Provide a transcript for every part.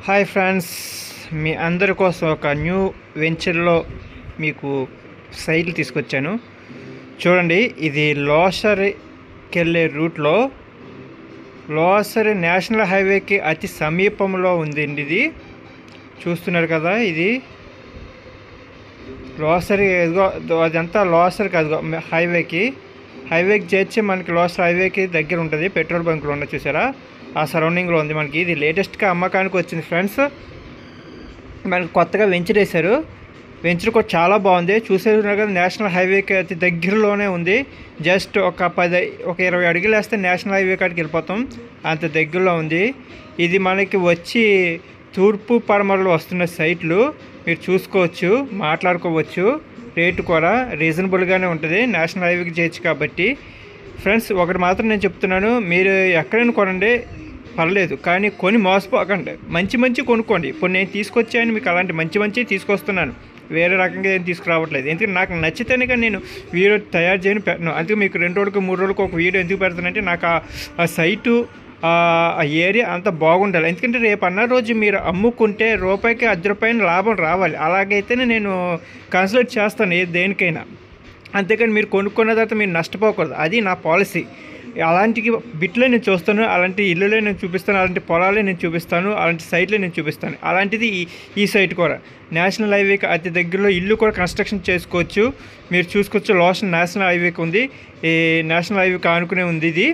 Hi friends, మీ అందరి కోసం ఒక న్యూ వెంచర్లో మీకు సైట్లు తీసుకొచ్చాను. చూడండి, ఇది లోసరికి వెళ్ళే రూట్లో లోసరి నేషనల్ హైవేకి అతి సమీపంలో ఉందండి. ఇది చూస్తున్నారు కదా, ఇది లోసరి అదంతా లోసరికి అది హైవేకి చేర్చి మనకి లోసర్ హైవేకి దగ్గర ఉంటుంది. పెట్రోల్ బంకులు ఉన్న చూసారా, ఆ సరౌండింగ్లో ఉంది. మనకి ఇది లేటెస్ట్గా అమ్మకానికి వచ్చింది ఫ్రెండ్స్. మనకి కొత్తగా వెంచర్ వేశారు. వెంచర్ కూడా చాలా బాగుంది. చూసేస్తున్నారు కదా, నేషనల్ హైవేకి అతి దగ్గరలోనే ఉంది. జస్ట్ ఒక 20 అడుగులు వేస్తే నేషనల్ హైవే కాడికి వెళ్ళిపోతాం, అంత దగ్గరలో ఉంది. ఇది మనకి వచ్చి తూర్పు పడమరలో వస్తున్న సైట్లు మీరు చూసుకోవచ్చు, మాట్లాడుకోవచ్చు. రేటు కూడా రీజనబుల్గానే ఉంటుంది, నేషనల్ హైవేకి చేయొచ్చు కాబట్టి. ఫ్రెండ్స్, ఒకటి మాత్రం నేను చెప్తున్నాను, మీరు ఎక్కడైనా కొనండి పర్లేదు, కానీ కొని మోసపోకండి. మంచి కొనుక్కోండి. ఇప్పుడు నేను తీసుకొచ్చాను, మీకు అలాంటి మంచి తీసుకొస్తున్నాను, వేరే రకంగా ఏం తీసుకురావట్లేదు. ఎందుకంటే నాకు నచ్చితేనే కానీ నేను వీడియో తయారు చేయని పెట్టను. అందుకే మీకు 2 రోజులకు 3 రోజులకు ఒక వీడియో ఎందుకు పెడతానంటే, నాకు ఆ సైటు ఆ ఏరియా అంత బాగుండాలి. ఎందుకంటే రేపు అన్న రోజు మీరు అమ్ముకుంటే రూపాయికి 10 రూపాయలు లాభం రావాలి. అలాగైతేనే నేను కన్సిడర్ చేస్తాను దేనికైనా. అంతేకాని మీరు కొనుక్కున్న తర్వాత మీరు నష్టపోకూడదు, అది నా పాలసీ. అలాంటి బిట్లే నేను చూస్తాను, అలాంటి ఇల్లులే నేను చూపిస్తాను, అలాంటి పొలాలే నేను చూపిస్తాను, అలాంటి సైట్లే నేను చూపిస్తాను. అలాంటిది ఈ సైట్ కూడా నేషనల్ హైవేకి అతి దగ్గరలో ఇల్లు కూడా కన్స్ట్రక్షన్ చేసుకోవచ్చు. మీరు చూసుకోవచ్చు, నేషనల్ హైవేకి ఉంది, ఈ నేషనల్ హైవేకి ఆనుకునే ఉంది. ఇది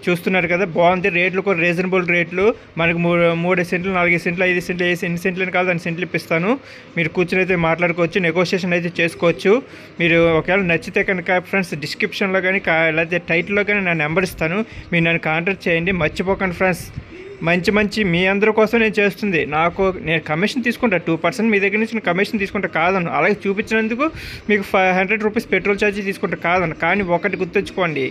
చూస్తున్నారు కదా, బాగుంది. రేట్లు కూడా రీజనబుల్ రేట్లు. మనకు 3 సెంట్లు 4 సెంట్లు 5 సెంట్లు ఎన్ని సెంట్లు అని కాదు దాని సెంట్లు ఇప్పిస్తాను. మీరు కూర్చొని అయితే మాట్లాడుకోవచ్చు, నెగోషియేషన్ అయితే చేసుకోవచ్చు. మీరు ఒకవేళ నచ్చితే కనుక ఫ్రెండ్స్, డిస్క్రిప్షన్లో కానీ లేకపోతే టైటిల్లో కానీ నా నెంబర్ ఇస్తాను, మీరు నన్ను కాంటాక్ట్ చేయండి. మర్చిపోకండి ఫ్రెండ్స్, మంచి మీ అందరి కోసం నేను చేస్తుంది. నేను కమిషన్ తీసుకుంటా, 2% మీ దగ్గర నుంచి నేను కమిషన్ తీసుకుంటా కాదను. అలాగే చూపించినందుకు మీకు 500 రూపీస్ పెట్రోల్ ఛార్జీ తీసుకుంటా కాదను. కానీ ఒకటి గుర్తుంచుకోండి,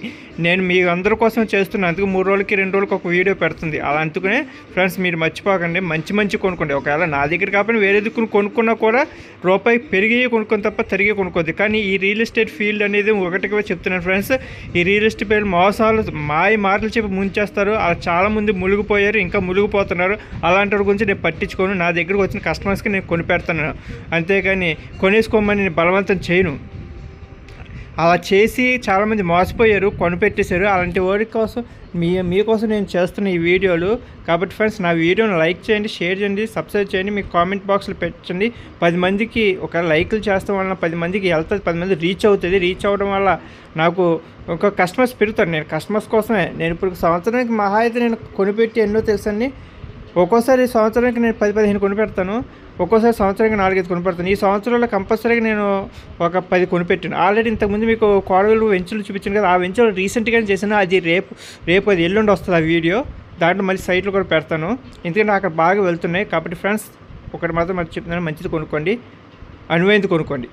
నేను మీ అందరి కోసం చేస్తున్నాను. అందుకు 3 రోజులకి 2 రోజులకి ఒక వీడియో పెడుతుంది. అలా అందుకునే ఫ్రెండ్స్, మీరు మర్చిపోకండి, మంచి కొనుక్కోండి. ఒకవేళ నా దగ్గర కాకపోయినా వేరే దిక్కును కొనుక్కున్నా కూడా రూపాయి పెరిగి కొనుక్కొని తప్ప తరిగి కొనుక్కోద్ది. కానీ ఈ రియల్ ఎస్టేట్ ఫీల్డ్ అనేది ఒకటిగా చెప్తున్నాను ఫ్రెండ్స్, ఈ రియల్ ఎస్టేట్ ఫీల్డ్ మోసాలు మాటలు చెప్పి ముంచేస్తారు. అలా చాలామంది మునిగిపోయారు, ఇంకా మునిగిపోతున్నారు. అలాంటి వారి గురించి నేను పట్టించుకోను. నా దగ్గరకు వచ్చిన కస్టమర్స్కి నేను కొనిపెడతాను, అంతేకాని కొనేసుకోమని నేను బలవంతం చేయను. అలా చేసి చాలామంది మోసపోయారు, కొనిపెట్టేశారు. అలాంటి వారి కోసం మీకోసం నేను చేస్తున్న ఈ వీడియోలు. కాబట్టి ఫ్రెండ్స్, నా వీడియోని లైక్ చేయండి, షేర్ చేయండి, సబ్స్క్రైబ్ చేయండి, మీ కామెంట్ బాక్స్లో పెట్టండి. 10 మందికి ఒక లైక్లు చేస్తాం వల్ల 10 మందికి వెళ్తుంది, 10 మంది రీచ్ అవుతుంది. రీచ్ అవ్వడం వల్ల నాకు ఒక కస్టమర్స్ పెరుగుతారు. నేను కస్టమర్స్ కోసమే నేను ఇప్పుడు సంవత్సరానికి మహా అయితే నేను కొనిపెట్టి ఎన్నో తెలుసండి. ఒక్కోసారి సంవత్సరానికి నేను 10-15 కొనిపెడతాను, ఒక్కోసారి సంవత్సరానికి 4-5 కొనిపెడతాను. ఈ సంవత్సరంలో కంపల్సరీగా నేను ఒక 10 కొనిపెట్టాను. ఆల్రెడీ ఇంతకుముందు మీకు కోడలు వెంచులు చూపించాను కదా, ఆ వెంచులు రీసెంట్గానే చేశాను. అది రేపు అది ఎల్లుండి వస్తుంది ఆ వీడియో. దాంట్లో మళ్ళీ సైట్లు కూడా పెడతాను, ఎందుకంటే అక్కడ బాగా వెళ్తున్నాయి. కాబట్టి ఫ్రెండ్స్, ఒకటి మాత్రం చెప్తున్నాను, మంచిది కొనుక్కోండి, అనువైనది కొనుక్కోండి.